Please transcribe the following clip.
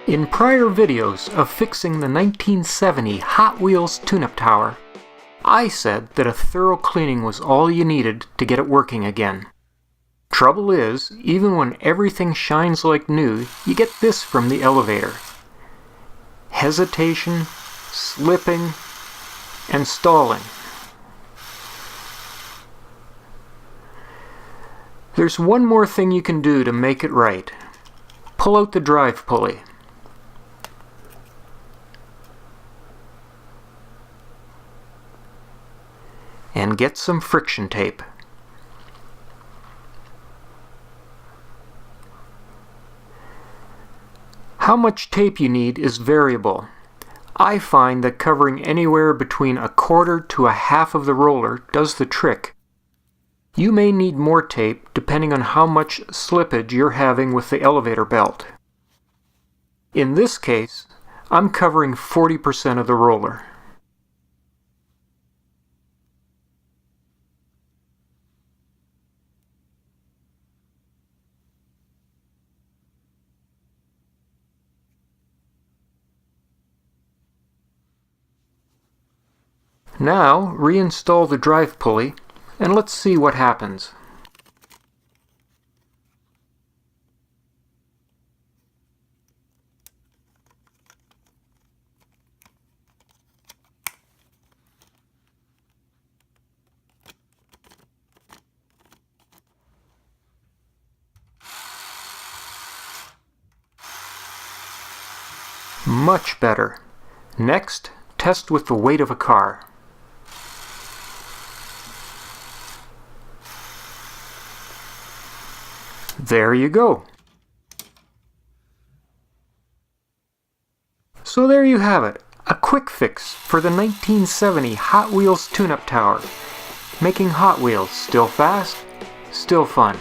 In prior videos of fixing the 1970 Hot Wheels tune-up tower, I said that a thorough cleaning was all you needed to get it working again. Trouble is, even when everything shines like new, you get this from the elevator. Hesitation, slipping, and stalling. There's one more thing you can do to make it right. Pull out the drive pulley. And get some friction tape. How much tape you need is variable. I find that covering anywhere between 1/4 to 1/2 of the roller does the trick. You may need more tape depending on how much slippage you're having with the elevator belt. In this case, I'm covering 40% of the roller. Now, reinstall the drive pulley, and let's see what happens. Much better. Next, test with the weight of a car. There you go. So there you have it, a quick fix for the 1970 Hot Wheels tune-up tower. Making Hot Wheels still fast, still fun.